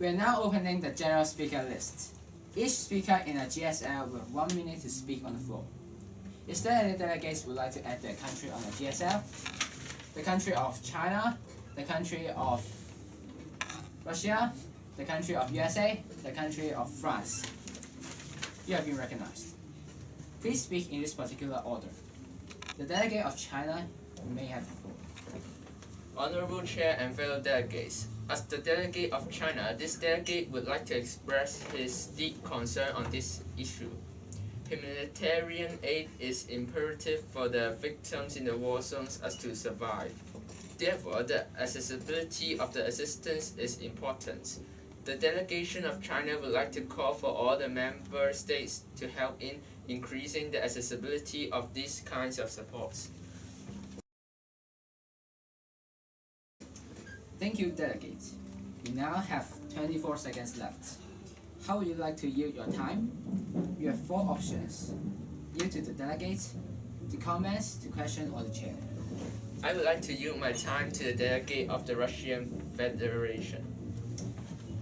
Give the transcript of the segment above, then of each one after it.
We are now opening the general speaker list. Each speaker in a GSL will have 1 minute to speak on the floor. Is there any delegates who would like to add their country on the GSL? The country of China, the country of Russia, the country of USA, the country of France. You have been recognized. Please speak in this particular order. The delegate of China may have the floor. Honorable Chair and fellow delegates, as the delegate of China, this delegate would like to express his deep concern on this issue. Humanitarian aid is imperative for the victims in the war zones as to survive. Therefore, the accessibility of the assistance is important. The delegation of China would like to call for all the member states to help in increasing the accessibility of these kinds of supports. Thank you, delegates. You now have 24 seconds left. How would you like to yield your time? You have 4 options. Yield to the delegates, to comments, to question, or the chair. I would like to yield my time to the delegate of the Russian Federation.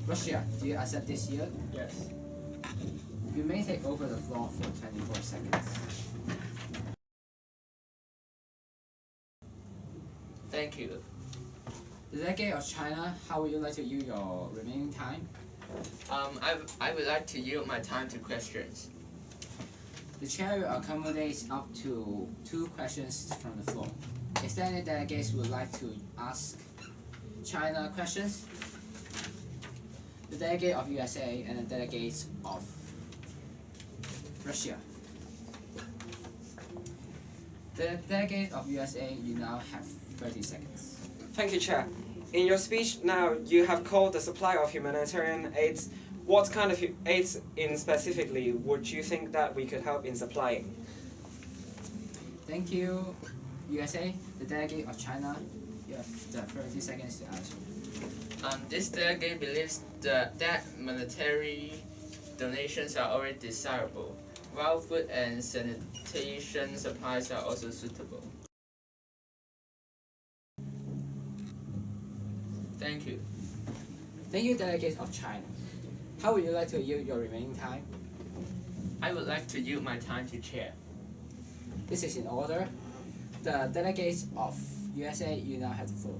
Russia, do you accept this yield? Yes. You may take over the floor for 24 seconds. Thank you. The delegate of China, how would you like to use your remaining time? I would like to yield my time to questions. The chair will accommodate up to 2 questions from the floor. Is there any delegates who would like to ask China questions? The delegate of USA and the delegates of Russia. The delegate of USA, you now have 30 seconds. Thank you, Chair. In your speech now, you have called the supply of humanitarian aids. What kind of aids in specifically would you think that we could help in supplying? Thank you, USA. The delegate of China, you have the 30 seconds to answer. This delegate believes that monetary donations are already desirable, while food and sanitation supplies are also suitable. Thank you. Thank you, delegates of China. How would you like to yield your remaining time? I would like to yield my time to chair. This is in order. The delegates of USA, you now have the floor.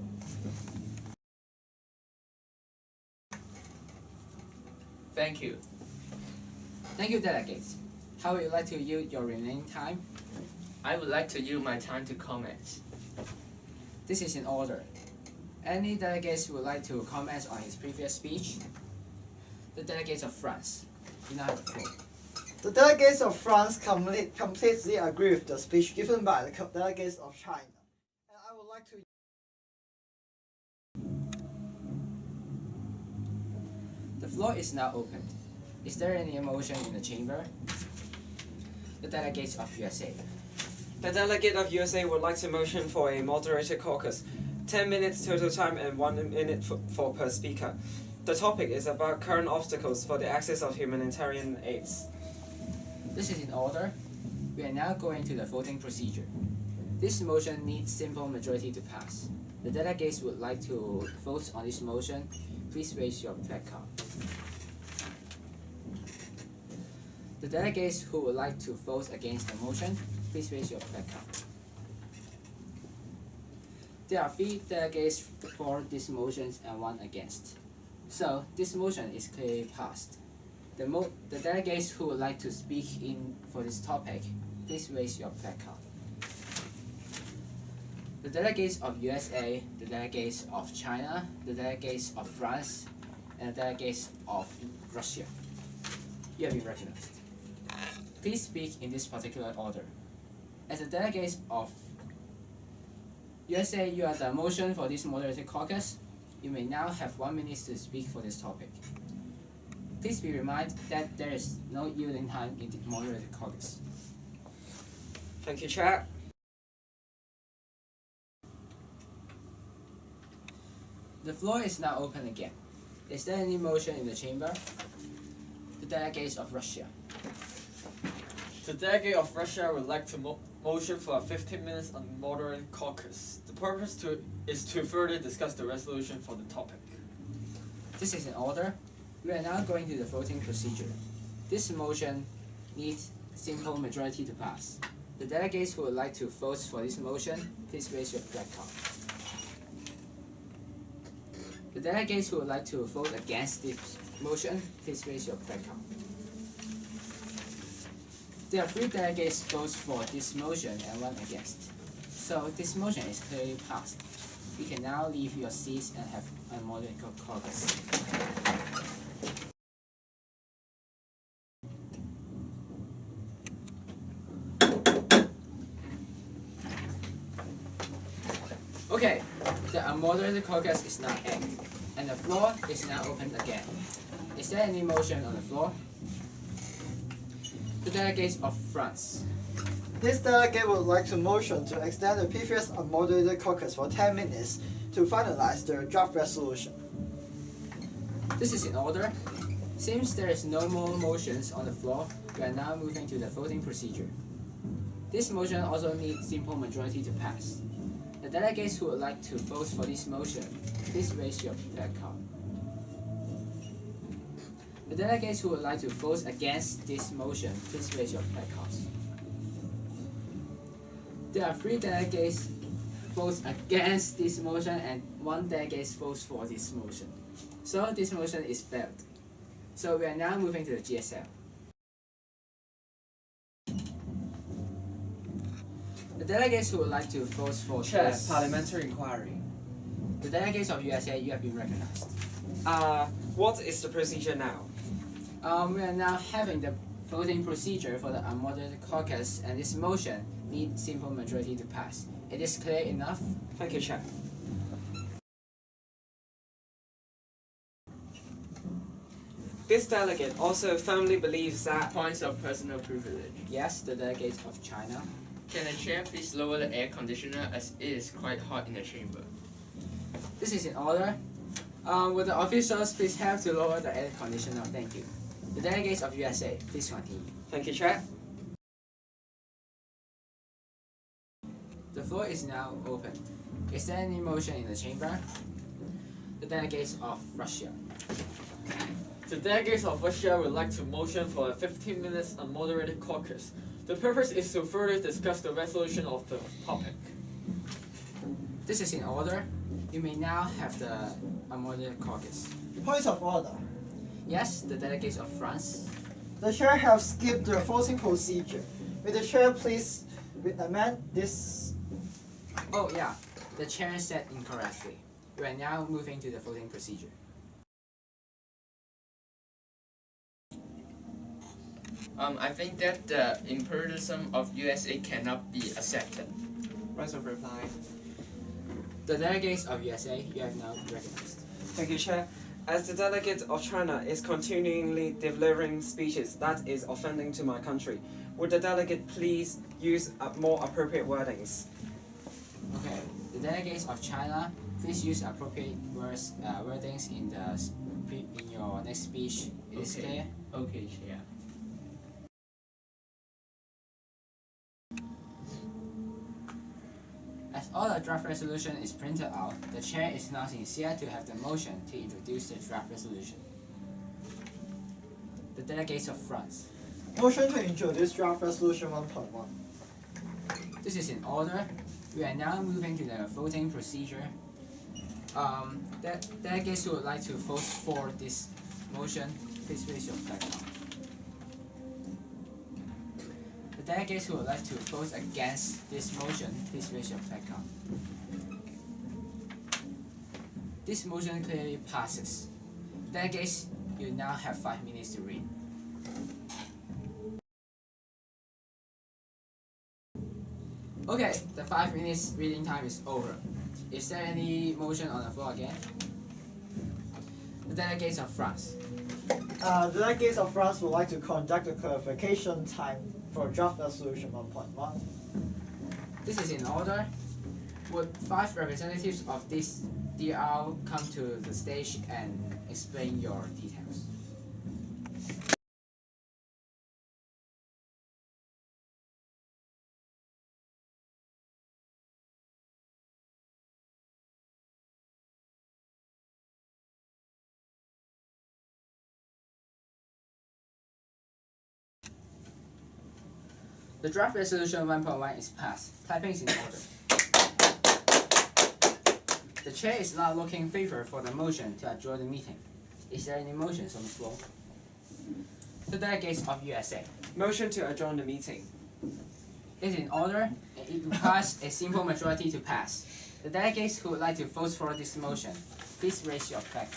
Thank you. Thank you, delegates. How would you like to yield your remaining time? I would like to yield my time to comments. This is in order. Any delegates who would like to comment on his previous speech? The delegates of France, you now have the floor. The delegates of France completely agree with the speech given by the delegates of China. And I would like to... The floor is now open. Is there any motion in the chamber? The delegates of USA. The delegate of USA would like to motion for a moderated caucus. 10 minutes total time and 1 minute for per speaker. The topic is about current obstacles for the access of humanitarian aids. This is in order. We are now going to the voting procedure. This motion needs simple majority to pass. The delegates would like to vote on this motion. Please raise your placard. The delegates who would like to vote against the motion, please raise your placard. There are 3 delegates for this motion and 1 against. So this motion is clearly passed. The delegates who would like to speak in for this topic, please raise your placard. The delegates of USA, the delegates of China, the delegates of France, and the delegates of Russia. You have been recognized. Please speak in this particular order. As the delegates of USA, you are the motion for this moderated caucus. You may now have 1 minute to speak for this topic. Please be reminded that there is no yielding time in the moderated caucus. Thank you, Chair. The floor is now open again. Is there any motion in the chamber? The delegates of Russia. The delegate of Russia would like to motion for a 15 minutes on moderate caucus. The purpose is to further discuss the resolution for the topic. This is in order. We are now going to the voting procedure. This motion needs simple majority to pass. The delegates who would like to vote for this motion, please raise your red card. The delegates who would like to vote against this motion, please raise your red card. There are 3 delegates votes for this motion and 1 against. So this motion is clearly passed. You can now leave your seats and have a moderate caucus. Okay, the unmoderated caucus is now ended, and the floor is now open again. Is there any motion on the floor? The delegates of France. This delegate would like to motion to extend the previous unmoderated caucus for 10 minutes to finalize their draft resolution. This is in order. Since there is no more motions on the floor, we are now moving to the voting procedure. This motion also needs simple majority to pass. The delegates who would like to vote for this motion, please raise your red card. The delegates who would like to vote against this motion, please raise your red cards. There are 3 delegates votes against this motion and 1 delegate votes for this motion. So this motion is failed. So we are now moving to the GSL. The delegates who would like to vote for Chair, this, parliamentary inquiry. the delegates of USA, you have been recognized. What is the procedure now? We are now having the voting procedure for the unmoderated caucus, and this motion needs simple majority to pass. It is clear enough? Thank you, Chair. This delegate also firmly believes that Points of personal privilege. Yes, the delegates of China. Can the chair please lower the air conditioner as it is quite hot in the chamber? This is in order. Would the officials please have to lower the air conditioner? Thank you. The delegates of USA, please continue. Thank you, Chair. The floor is now open. Is there any motion in the chamber? The delegates of Russia. The delegates of Russia would like to motion for a 15 minutes unmoderated caucus. The purpose is to further discuss the resolution of the topic. This is in order. You may now have the unmoderated caucus. Points of order. Yes, the delegates of France. The chair has skipped the voting procedure. Will the chair please amend this? Oh yeah, the chair said incorrectly. We are now moving to the voting procedure. I think that the imperialism of USA cannot be accepted. Right of reply. The delegates of USA, you have now recognized. Thank you, Chair. As the delegate of China is continually delivering speeches that is offending to my country, would the delegate please use more appropriate wordings? Okay, the delegates of China, please use appropriate wordings in your next speech. It is Okay. clear? Okay, chair. As all the draft resolution is printed out, the chair is now sincere to have the motion to introduce the draft resolution. The delegates of France. Motion to introduce draft resolution 1.1. This is in order. We are now moving to the voting procedure. The delegates who would like to vote for this motion, please raise your flag now. The delegates who would like to vote against this motion, please raise your flag now. This motion clearly passes. Delegates, you now have 5 minutes to read. Okay, the 5 minutes reading time is over. Is there any motion on the floor again? The delegates of France. The delegates of France would like to conduct a clarification time for draft resolution 1.1. This is in order. Would 5 representatives of this DR come to the stage and explain your details? The draft resolution 1.1 is passed. Typing is in order. The chair is now looking in favor for the motion to adjourn the meeting. Is there any motions on the floor? The delegates of USA. Motion to adjourn the meeting. It is in order, and it requires a simple majority to pass. The delegates who would like to vote for this motion, please raise your flag.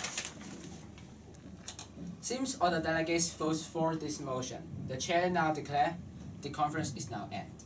Since all the delegates vote for this motion, the chair now declares the conference is now ended.